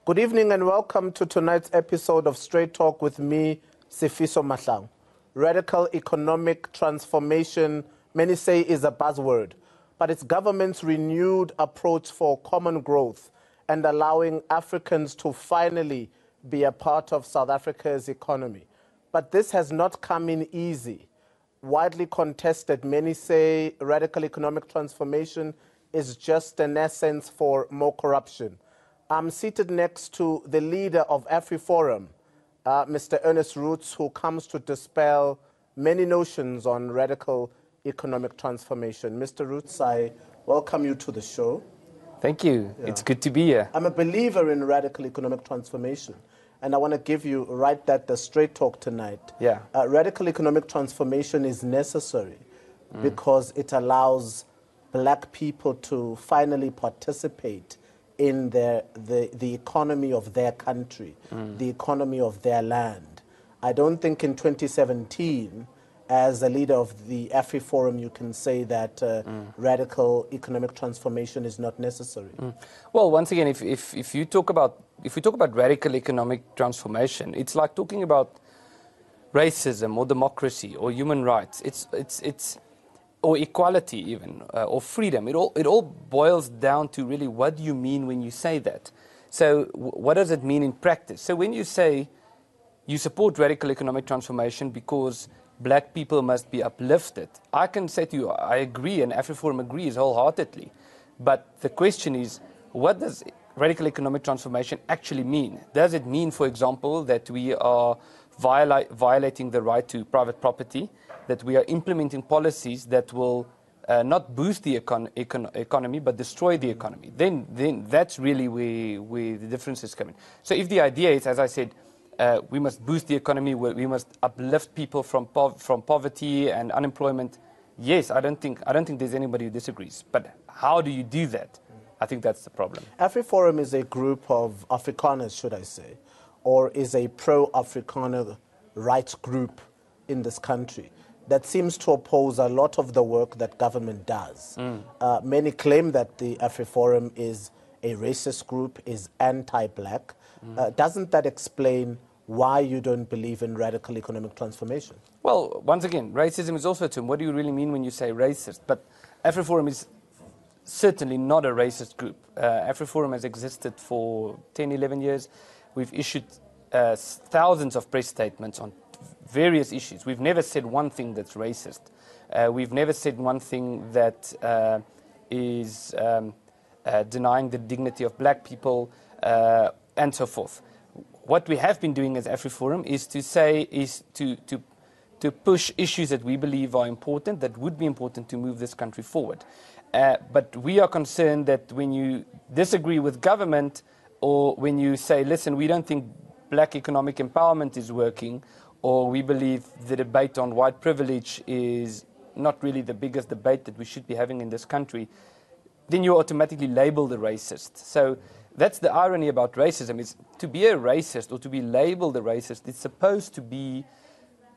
Good evening and welcome to tonight's episode of Straight Talk with me, Sifiso Mahlangu. Radical economic transformation, many say, is a buzzword, but it's government's renewed approach for common growth and allowing Africans to finally be a part of South Africa's economy. But this has not come in easy. Widely contested, many say radical economic transformation is just an essence for more corruption. I'm seated next to the leader of AfriForum, Mr. Ernst Roets, who comes to dispel many notions on radical economic transformation. Mr. Roets, I welcome you to the show. Thank you. Yeah. It's good to be here. I'm a believer in radical economic transformation, and I want to give you the straight talk tonight. Yeah. Radical economic transformation is necessary because it allows black people to finally participate in the economy of their country, the economy of their land. I don't think in 2017, as a leader of the AfriForum, you can say that radical economic transformation is not necessary. Well, once again, if we talk about radical economic transformation, it's like talking about racism or democracy or human rights. It's or equality even, or freedom. It all boils down to really what do you mean when you say that. So what does it mean in practice? So when you say you support radical economic transformation because black people must be uplifted, I can say to you, I agree, and AfriForum agrees wholeheartedly. But the question is, what does radical economic transformation actually mean? Does it mean, for example, that we are violating the right to private property, that we are implementing policies that will not boost the economy but destroy the economy? Then that's really where the differences come in. So if the idea is, as I said, we must boost the economy, we must uplift people from poverty and unemployment, yes, I don't think there's anybody who disagrees. But how do you do that? I think that's the problem. AfriForum is a group of Afrikaners, should I say, or is a pro-Afrikaner rights group in this country that seems to oppose a lot of the work that government does. Many claim that the AfriForum is a racist group, is anti-black. Doesn't that explain why you don't believe in radical economic transformation? Well, once again, racism is also a term. What do you really mean when you say racist? But AfriForum is certainly not a racist group. AfriForum has existed for 10, 11 years. We've issued thousands of press statements on various issues. We've never said one thing that's racist. We've never said one thing that is denying the dignity of black people, and so forth. What we have been doing as AfriForum is to push issues that we believe are important, that would be important to move this country forward. But we are concerned that when you disagree with government, or when you say, listen, we don't think black economic empowerment is working, or we believe the debate on white privilege is not really the biggest debate that we should be having in this country, then you're automatically labeled a racist. So that's the irony about racism, is to be a racist or to be labeled a racist, it's supposed to be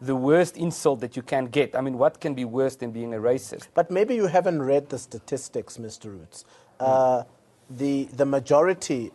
the worst insult that you can get. I mean, what can be worse than being a racist? But maybe you haven't read the statistics, Mr. Roets. The majority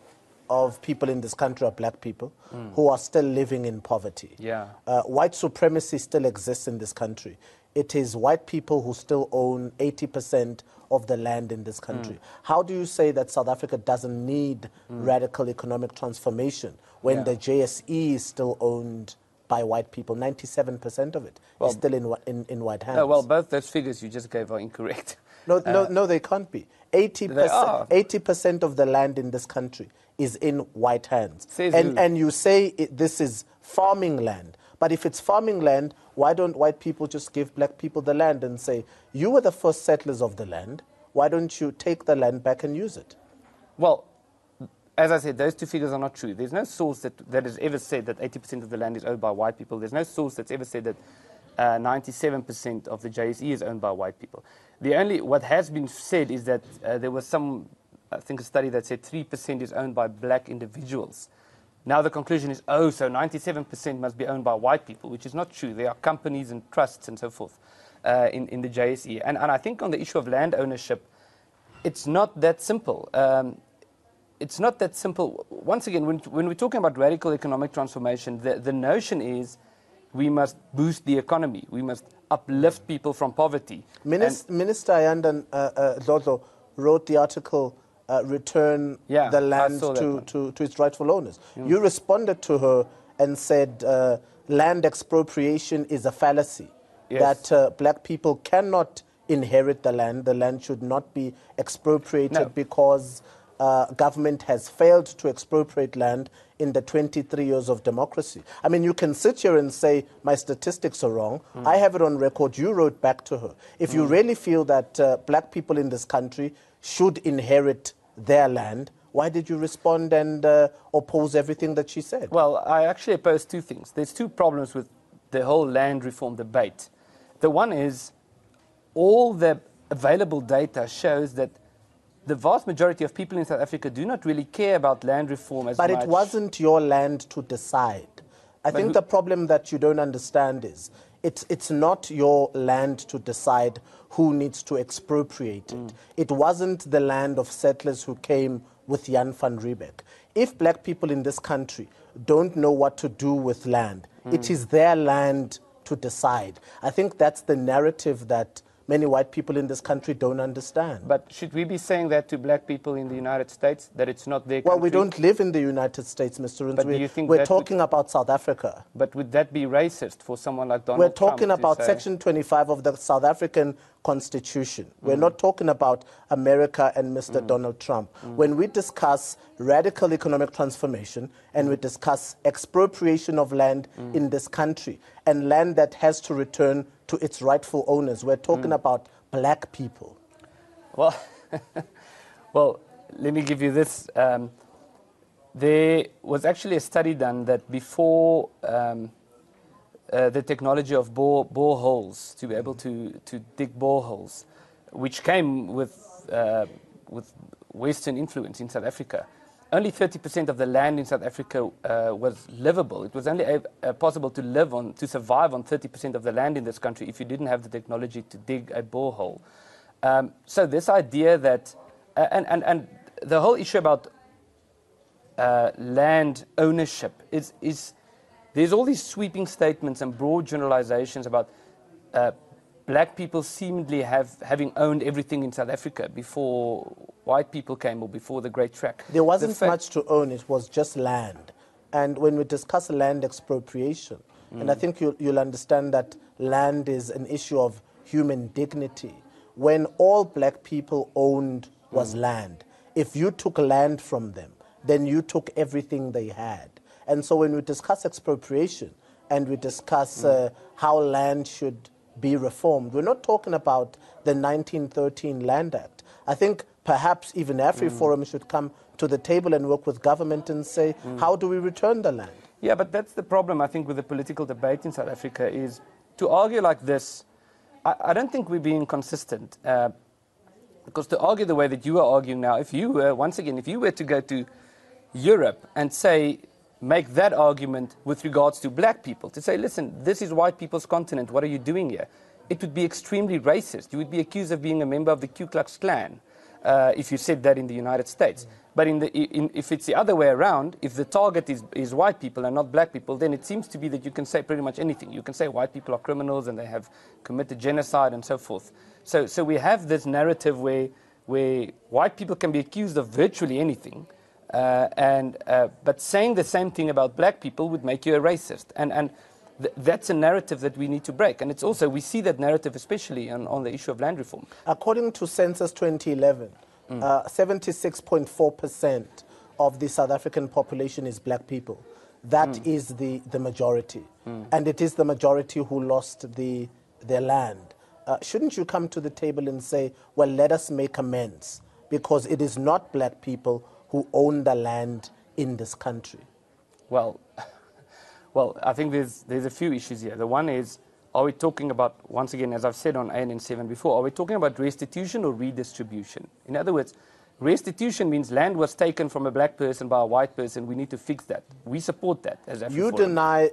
of people in this country are black people who are still living in poverty. Yeah. White supremacy still exists in this country. It is white people who still own 80% of the land in this country. How do you say that South Africa doesn't need radical economic transformation when the JSE is still owned by white people? 97% of it is still in white hands. No, well, both those figures you just gave are incorrect. No, they can't be. 80% of the land in this country is in white hands. And you say this is farming land. But if it's farming land, why don't white people just give black people the land and say, you were the first settlers of the land, why don't you take the land back and use it? Well, as I said, those two figures are not true. There's no source that has ever said that 80% of the land is owned by white people. There's no source that's ever said that 97% of the JSE is owned by white people. What has been said is that there was some I think, a study that said 3% is owned by black individuals. Now the conclusion is, oh, so 97% must be owned by white people, which is not true. There are companies and trusts and so forth in the JSE. And I think on the issue of land ownership, it's not that simple. It's not that simple. Once again, when we're talking about radical economic transformation, the notion is we must boost the economy. We must uplift people from poverty. Minister Ayandan Dlodlo wrote the article, Return the Land to its rightful owners. You responded to her and said land expropriation is a fallacy, that black people cannot inherit the land. The land should not be expropriated because government has failed to expropriate land in the 23 years of democracy. I mean, you can sit here and say, my statistics are wrong. I have it on record. You wrote back to her. If you really feel that black people in this country should inherit their land, why did you respond and oppose everything that she said? Well, I actually oppose two things. There's two problems with the whole land reform debate. The one is all the available data shows that the vast majority of people in South Africa do not really care about land reform as much. But it wasn't your land to decide. I think the problem that you don't understand is it's not your land to decide who needs to expropriate it. It wasn't the land of settlers who came with Jan van Riebeck. If black people in this country don't know what to do with land, it is their land to decide. I think that's the narrative that many white people in this country don't understand. But should we be saying that to black people in the United States, that it's not their country? Well, we don't live in the United States, Mr. Ernst. But do you think we're talking about South Africa. But would that be racist for someone like Donald Trump? We're talking about Section 25 of the South African Constitution. We're not talking about America and Mr. Donald Trump. When we discuss radical economic transformation and we discuss expropriation of land in this country and land that has to return to its rightful owners, we're talking about black people. Well, well, let me give you this. There was actually a study done that before the technology of boreholes, to be able to dig boreholes, which came with Western influence in South Africa, only 30% of the land in South Africa was livable. It was only possible to live on, to survive on 30% of the land in this country if you didn't have the technology to dig a borehole. So this idea that, and the whole issue about land ownership is there's all these sweeping statements and broad generalizations about black people seemingly having owned everything in South Africa before white people came or before the Great Track. There wasn't much to own, it was just land. And when we discuss land expropriation, and I think you'll understand that land is an issue of human dignity. When all black people owned was land, if you took land from them, then you took everything they had. And so when we discuss expropriation and we discuss how land should be reformed, we're not talking about the 1913 Land Act. I think perhaps even AfriForum should come to the table and work with government and say, how do we return the land? Yeah, but that's the problem, I think, with the political debate in South Africa is to argue like this. I don't think we're being consistent. Because to argue the way that you are arguing now, if you were, once again, if you were to go to Europe and say, make that argument with regards to black people, to say, listen, this is white people's continent, what are you doing here? It would be extremely racist. You would be accused of being a member of the Ku Klux Klan if you said that in the United States. But if it's the other way around, if the target is white people and not black people, then it seems to be that you can say pretty much anything. You can say white people are criminals and they have committed genocide and so forth. So we have this narrative where white people can be accused of virtually anything, but saying the same thing about black people would make you a racist. And that's a narrative that we need to break. And it's also, we see that narrative especially on the issue of land reform. According to Census 2011, 76.4% of the South African population is black people. That is the majority. And it is the majority who lost their land. Shouldn't you come to the table and say, well, let us make amends, because it is not black people who own the land in this country? Well, I think there's a few issues here. The one is, are we talking about, once again, as I've said on ANN7 before, are we talking about restitution or redistribution? In other words, Restitution means land was taken from a black person by a white person. We need to fix that. We support that as AfriForum. You deny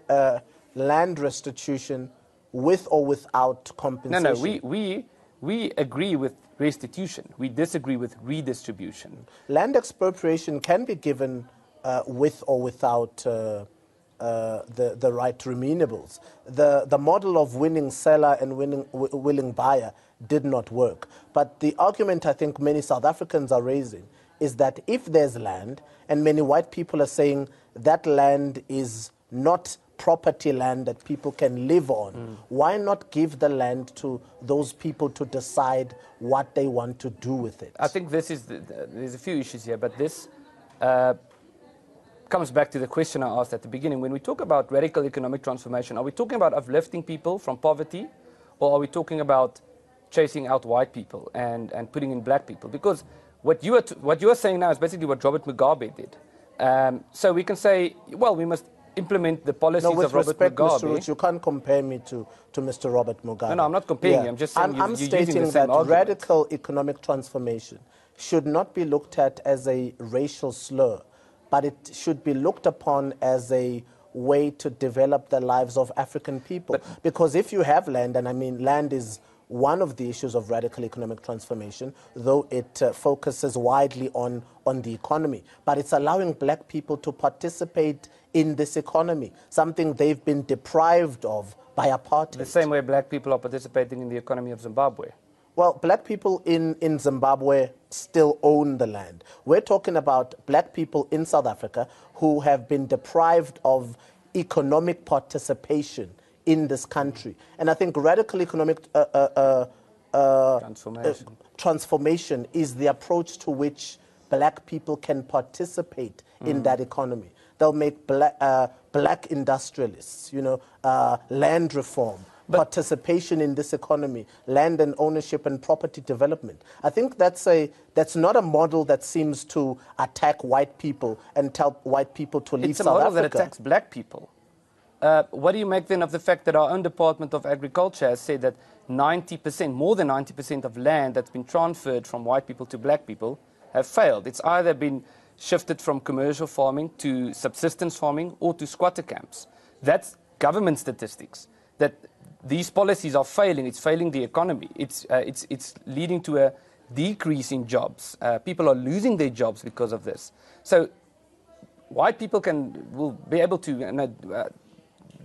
land restitution with or without compensation? No, we agree with restitution. We disagree with redistribution. Land expropriation can be given with or without the right to remunerables. The model of winning seller and willing buyer did not work. But the argument I think many South Africans are raising is that if there's land, and many white people are saying that land is not property land that people can live on, why not give the land to those people to decide what they want to do with it? I think this is there's a few issues here, but this comes back to the question I asked at the beginning. When we talk about radical economic transformation, are we talking about uplifting people from poverty, or are we talking about chasing out white people and putting in black people? Because what you are saying now is basically what Robert Mugabe did. So we can say, well, we must implement the policies of Robert Mugabe. Mr. Roets, you can't compare me to Mr. Robert Mugabe. No, I'm not comparing you. I'm just saying I'm you're stating using the same that argument. radical economic transformation should not be looked at as a racial slur, but it should be looked upon as a way to develop the lives of African people. Because if you have land, and I mean land is one of the issues of radical economic transformation, though it focuses widely on the economy. But it's allowing black people to participate in this economy, something they've been deprived of by apartheid. The same way black people are participating in the economy of Zimbabwe. Well, black people in Zimbabwe still own the land. We're talking about black people in South Africa who have been deprived of economic participation in this country. And I think radical economic transformation is the approach to which black people can participate in that economy. They'll make black industrialists, land reform, participation in this economy, land and ownership and property development. I think that's not a model that seems to attack white people and tell white people to leave South Africa. It's a model that attacks black people. What do you make then of the fact that our own Department of Agriculture has said that 90%, more than 90% of land that's been transferred from white people to black people have failed? It's either been shifted from commercial farming to subsistence farming or to squatter camps. That's government statistics. That these policies are failing. It's failing the economy. It's leading to a decrease in jobs. People are losing their jobs because of this. So white people will be able to.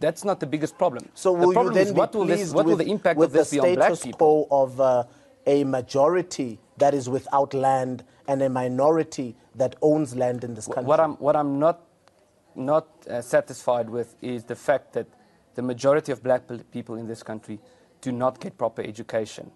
That's not the biggest problem. So will the problem you then is what will the impact of this be on black people? With the status quo of a majority that is without land and a minority that owns land in this country? What I'm not satisfied with is the fact that the majority of black people in this country do not get proper education,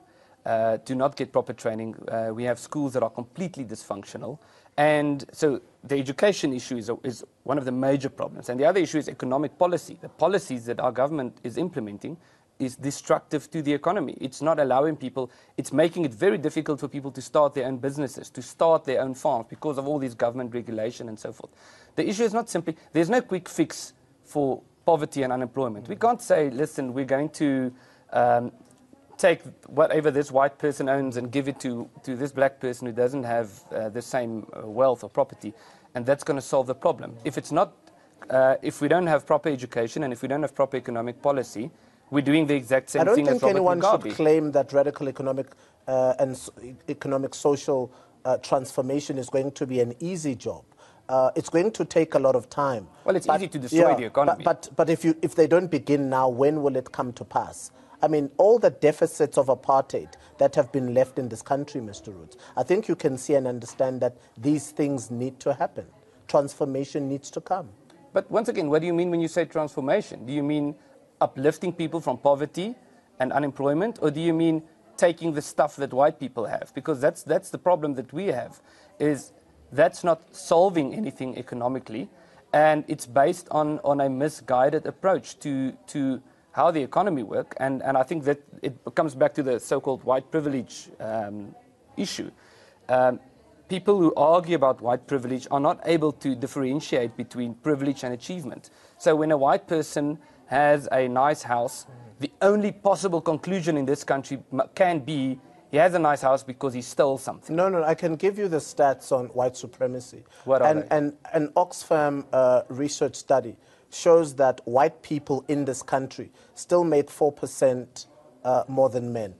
do not get proper training. We have schools that are completely dysfunctional. And so the education issue is one of the major problems. And the other issue is economic policy. The policies that our government is implementing is destructive to the economy. It's not allowing people, it's making it very difficult for people to start their own businesses, to start their own farms because of all these government regulation and so forth. The issue is not simply, there's no quick fix for poverty and unemployment. We can't say, listen, we're going to take whatever this white person owns and give it to this black person who doesn't have the same wealth or property, and that's going to solve the problem. If it's not, if we don't have proper education and if we don't have proper economic policy, we're doing the exact same thing as Robert Mugabe. I don't think anyone should claim that radical economic and economic social transformation is going to be an easy job. It's going to take a lot of time. Well, it's easy to destroy the economy. But if they don't begin now, when will it come to pass? I mean, all the deficits of apartheid that have been left in this country, Mr. Roets, I think you can see and understand that these things need to happen. Transformation needs to come. But once again, what do you mean when you say transformation? Do you mean uplifting people from poverty and unemployment, or do you mean taking the stuff that white people have? Because that's the problem that we have, is that's not solving anything economically, and it's based on a misguided approach to how the economy works, and I think that it comes back to the so-called white privilege issue. People who argue about white privilege are not able to differentiate between privilege and achievement. So when a white person has a nice house, the only possible conclusion in this country can be he has a nice house because he stole something. No, I can give you the stats on white supremacy. What are they? And an Oxfam research study shows that white people in this country still make 4% more than men.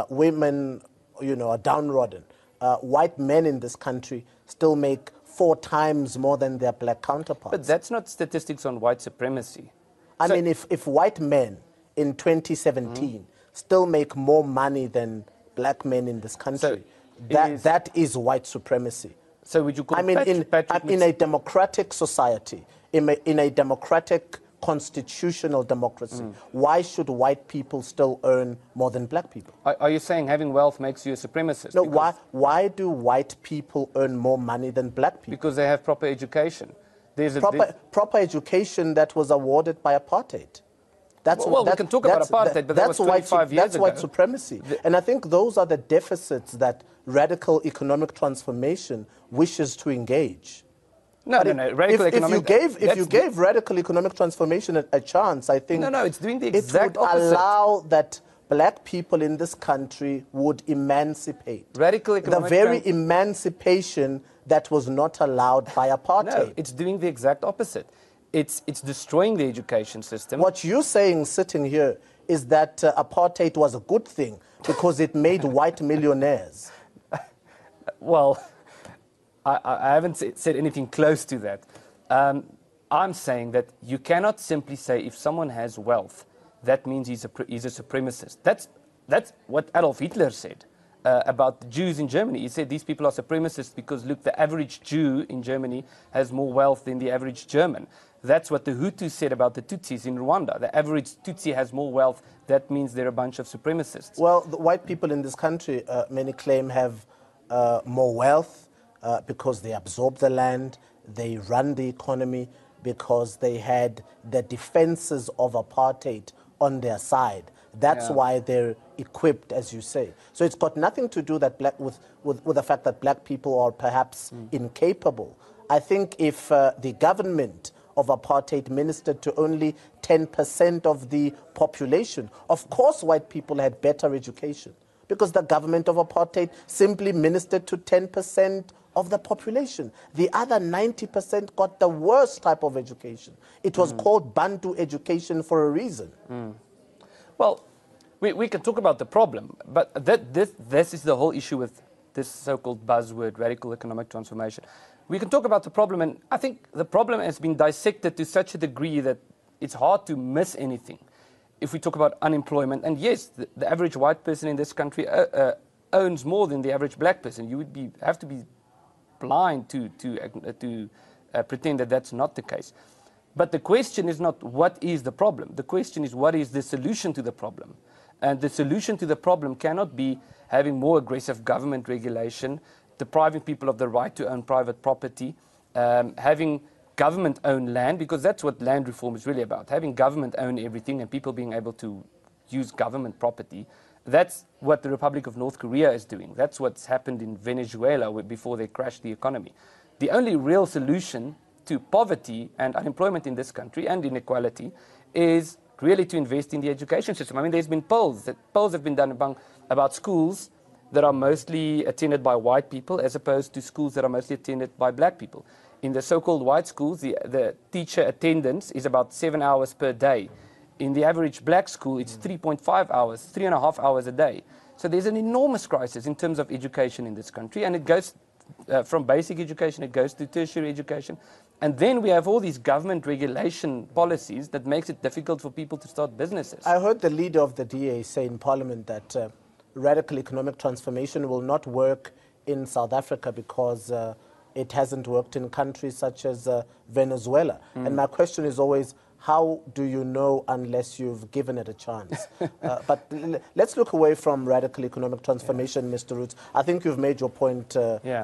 Women, are downtrodden. White men in this country still make 4 times more than their black counterparts. But that's not statistics on white supremacy. I mean, if white men in 2017 still make more money than black men in this country, that is white supremacy. So would you call in a democratic society, in a democratic constitutional democracy, why should white people still earn more than black people? Are you saying having wealth makes you a supremacist? No, why do white people earn more money than black people? Because they have proper education. There's proper education that was awarded by apartheid. We can talk about apartheid, but that was 25 years ago. That's white supremacy. And I think those are the deficits that radical economic transformation wishes to engage. No. If you gave radical economic transformation a chance, I think it's doing the exact opposite. It would allow that black people in this country would emancipate. Radical economic the very emancipation that was not allowed by apartheid. No, it's doing the exact opposite. It's destroying the education system. What you're saying sitting here is that apartheid was a good thing because it made white millionaires. Well, I haven't said anything close to that. I'm saying that you cannot simply say if someone has wealth, that means he's a supremacist. That's what Adolf Hitler said about the Jews in Germany. He said these people are supremacists because, look, the average Jew in Germany has more wealth than the average German. That's what the Hutus said about the Tutsis in Rwanda. The average Tutsi has more wealth. That means they're a bunch of supremacists. Well, the white people in this country, many claim, have more wealth because they absorb the land, they run the economy, because they had the defenses of apartheid on their side. That's why they're equipped, as you say. So it's got nothing to do that with the fact that black people are perhaps incapable. I think if the government of apartheid ministered to only 10% of the population, of course white people had better education, because the government of apartheid simply ministered to 10% of the population. The other 90% got the worst type of education. It was called Bantu education for a reason. Well, we can talk about the problem, but this is the whole issue with this so-called buzzword, radical economic transformation. We can talk about the problem, and I think the problem has been dissected to such a degree that it's hard to miss anything. If we talk about unemployment, and yes, the average white person in this country owns more than the average black person. You would have to be blind to pretend that that's not the case. But the question is not what is the problem. The question is what is the solution to the problem. And the solution to the problem cannot be having more aggressive government regulation, depriving people of the right to own private property, having government-owned land, because that's what land reform is really about, having government own everything and people being able to use government property. That's what the Republic of North Korea is doing. That's what's happened in Venezuela before they crashed the economy. The only real solution to poverty and unemployment in this country and inequality is really to invest in the education system. I mean, there's been polls have been done about schools that are mostly attended by white people as opposed to schools that are mostly attended by black people. In the so-called white schools, the teacher attendance is about 7 hours per day. In the average black school, it's 3.5 hours, 3.5 hours a day. So there's an enormous crisis in terms of education in this country, and it goes from basic education, it goes to tertiary education. And then we have all these government regulation policies that makes it difficult for people to start businesses. I heard the leader of the DA say in Parliament that radical economic transformation will not work in South Africa because it hasn't worked in countries such as Venezuela. And my question is always, how do you know unless you've given it a chance? But let's look away from radical economic transformation, Mr. Roets. I think you've made your point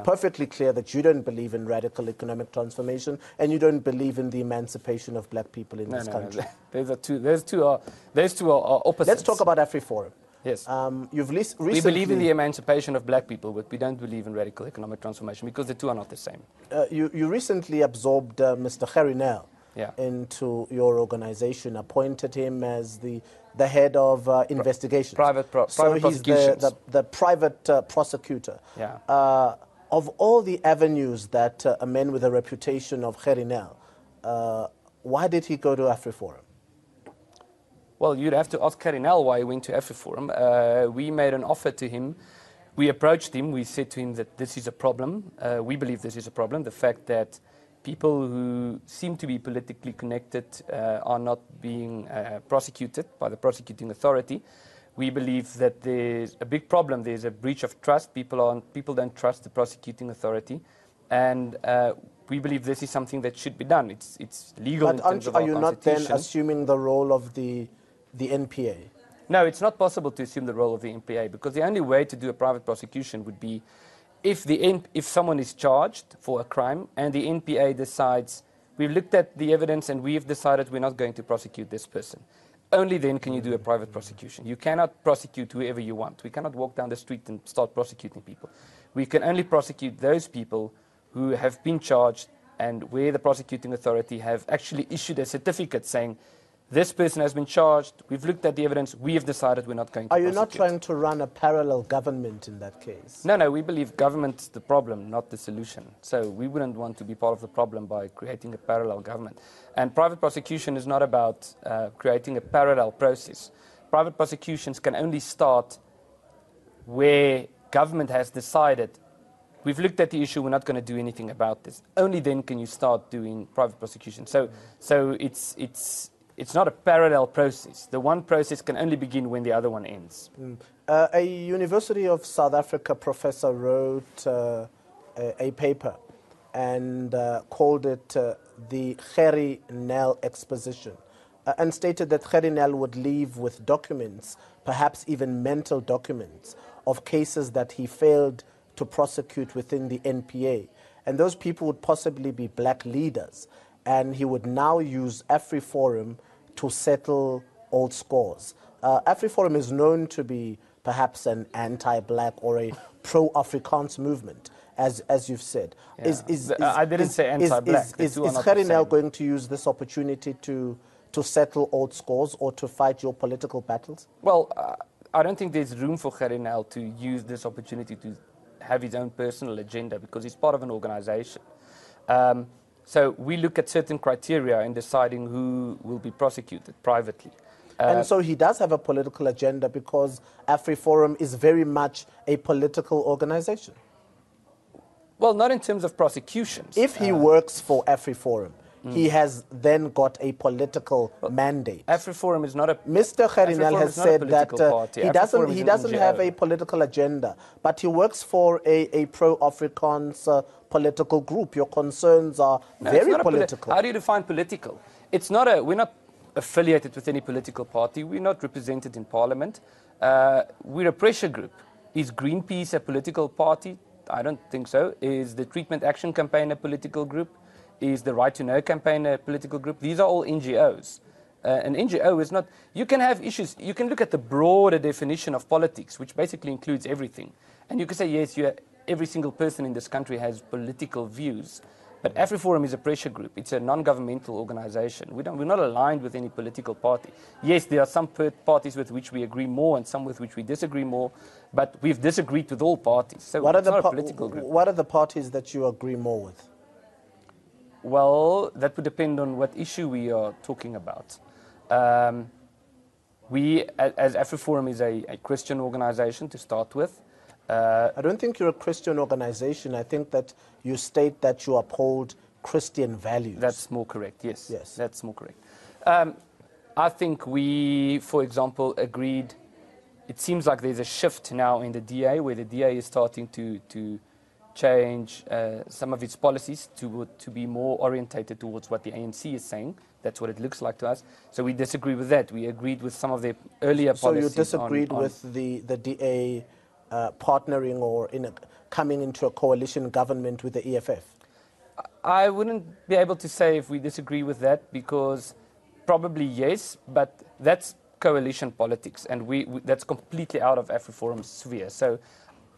perfectly clear that you don't believe in radical economic transformation and you don't believe in the emancipation of black people in this country. Those two are opposites. Let's talk about AfriForum. Yes. Recently, we believe in the emancipation of black people, but we don't believe in radical economic transformation because the two are not the same. You recently absorbed Mr. Gerrie Nel into your organization, appointed him as the head of investigations. Private so he's prosecutions. the private prosecutor. Yeah. Of all the avenues that a man with a reputation of Gerrie Nel, why did he go to AfriForum? Well, you'd have to ask Gerrie Nel why he went to AfriForum. We made an offer to him. We approached him. We said to him that this is a problem. We believe this is a problem. The fact that people who seem to be politically connected are not being prosecuted by the prosecuting authority. We believe that there's a big problem. There's a breach of trust. People don't trust the prosecuting authority. And we believe this is something that should be done. It's legal in terms of our constitution. Are you not then assuming the role of the NPA? No, it's not possible to assume the role of the NPA, because the only way to do a private prosecution would be if someone is charged for a crime and the NPA decides, we've looked at the evidence and we've decided we're not going to prosecute this person. Only then can you do a private prosecution. You cannot prosecute whoever you want. We cannot walk down the street and start prosecuting people. We can only prosecute those people who have been charged and where the prosecuting authority have actually issued a certificate saying, this person has been charged, we've looked at the evidence, we have decided we're not going to prosecute. Are you not trying to run a parallel government in that case? No, we believe government's the problem, not the solution. So we wouldn't want to be part of the problem by creating a parallel government. And private prosecution is not about creating a parallel process. Private prosecutions can only start where government has decided, we've looked at the issue, we're not going to do anything about this. Only then can you start doing private prosecution. So it's not a parallel process. The one process can only begin when the other one ends. A University of South Africa professor wrote a paper and called it the Gerrie Nel exposition, and stated that Gerrie Nel would leave with documents, perhaps even mental documents, of cases that he failed to prosecute within the NPA. And those people would possibly be black leaders. And he would now use AfriForum to settle old scores. AfriForum is known to be perhaps an anti-black or a pro-Afrikaans movement, as you've said. Yeah. I didn't say anti-black. Is Gerrie Nel going to use this opportunity to settle old scores or to fight your political battles? Well, I don't think there's room for Gerrie Nel to use this opportunity to have his own personal agenda, because he's part of an organization. So we look at certain criteria in deciding who will be prosecuted privately. And so he does have a political agenda, because AfriForum is very much a political organization. Well, not in terms of prosecutions. If he works for AfriForum, he has then got a political mandate. AfriForum is not a... Mr. Gerrie Nel has said that he doesn't have a political agenda, but he works for a pro-Afrikaans political group. Your concerns are very political. How do you define political? We're not affiliated with any political party. We're not represented in parliament. We're a pressure group. Is Greenpeace a political party? I don't think so. Is the Treatment Action Campaign a political group? Is the Right to Know campaign a political group? These are all NGOs. An NGO is not... You can have issues. You can look at the broader definition of politics, which basically includes everything. And you can say, yes, every single person in this country has political views. But AfriForum is a pressure group. It's a non-governmental organization. We're not aligned with any political party. Yes, there are some parties with which we agree more and some with which we disagree more, but we've disagreed with all parties. So it's not a political group. What are the parties that you agree more with? Well, that would depend on what issue we are talking about. We, as AfriForum, is a Christian organization to start with. I don't think you're a Christian organization. I think that you state that you uphold Christian values. That's more correct, yes. Yes. That's more correct. I think we, for example, agreed, it seems like there's a shift now in the DA, where the DA is starting to change some of its policies to be more orientated towards what the ANC is saying. That's what it looks like to us. So we disagree with that. We agreed with some of their earlier policies. So you disagreed with the DA partnering or coming into a coalition government with the EFF? I wouldn't be able to say if we disagree with that, because probably yes, but that's coalition politics, and that's completely out of AfriForum's sphere. So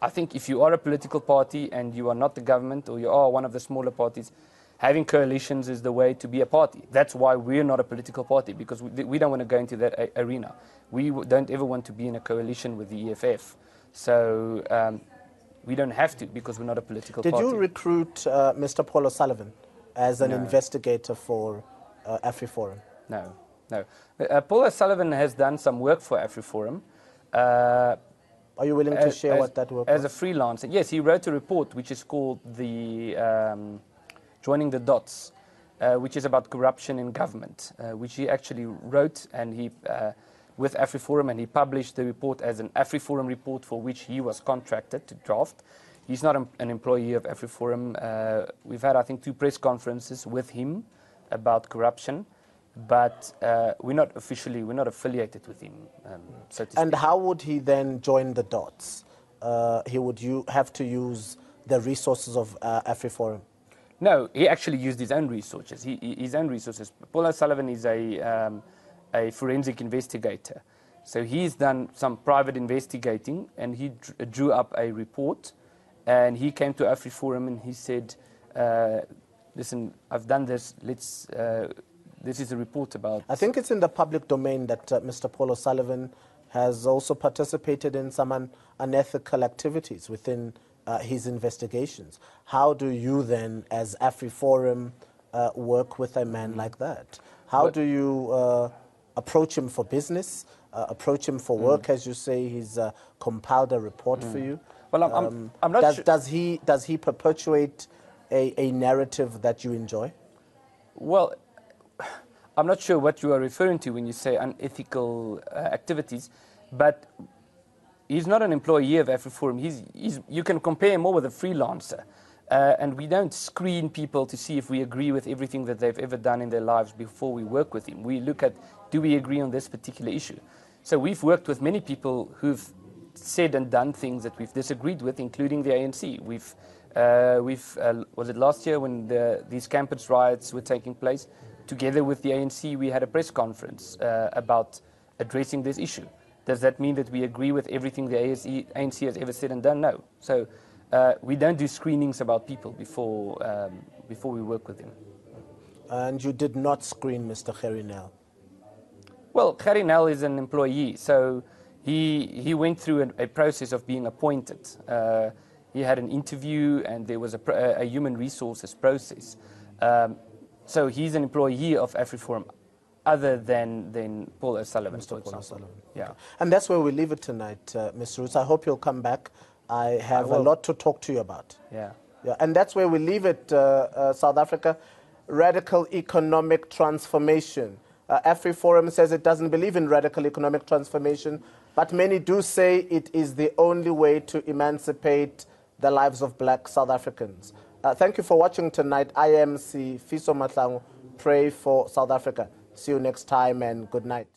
I think if you are a political party and you are not the government, or you are one of the smaller parties, having coalitions is the way to be a party. That's why we're not a political party, because we don't want to go into that arena. We don't ever want to be in a coalition with the EFF. So we don't have to, because we're not a political party. Did you recruit Mr. Paul O'Sullivan as an investigator for AfriForum? No, no. Paul O'Sullivan has done some work for AfriForum. Are you willing to share what that work was? As a freelancer, yes, he wrote a report which is called the Joining the Dots, which is about corruption in government, which he actually wrote and he with AfriForum, and he published the report as an AfriForum report for which he was contracted to draft. He's not an employee of AfriForum. We've had, I think, 2 press conferences with him about corruption, but we're not affiliated with him, so to speak. And how would he then join the dots? He would have to use the resources of AfriForum? No, he actually used his own resources. His own resources. Paul O'Sullivan is a forensic investigator. So he's done some private investigating, and he drew up a report, and he came to AfriForum and he said, listen, I've done this, this is a report about... I think it's in the public domain that Mr. Paul O'Sullivan has also participated in some unethical activities within his investigations. How do you then, as AfriForum, work with a man like that? How do you approach him for business, approach him for work, as you say? He's compiled a report for you. Well, I'm not sure. Does he perpetuate a narrative that you enjoy? Well, I'm not sure what you are referring to when you say unethical activities, but he's not an employee of AfriForum. You can compare him more with a freelancer. And we don't screen people to see if we agree with everything that they've ever done in their lives before we work with him. We look at, do we agree on this particular issue? So we've worked with many people who've said and done things that we've disagreed with, including the ANC. Was it last year when these campus riots were taking place? Together with the ANC, we had a press conference about addressing this issue. Does that mean that we agree with everything the ANC has ever said and done? No. So we don't do screenings about people before we work with them. And you did not screen Mr. Gerrie Nel? Well, Gerrie Nel is an employee, so he went through a process of being appointed. He had an interview, and there was a human resources process. So he's an employee of AfriForum, other than Paul O'Sullivan. Mr. Paul O'Sullivan. Yeah. Okay. And that's where we leave it tonight, Mr. Roets. I hope you'll come back. I have a lot to talk to you about. Yeah. Yeah. And that's where we leave it, South Africa. Radical economic transformation. AfriForum says it doesn't believe in radical economic transformation, but many do say it is the only way to emancipate the lives of black South Africans. Thank you for watching tonight. I am Sifiso Mahlangu. Pray for South Africa. See you next time, and good night.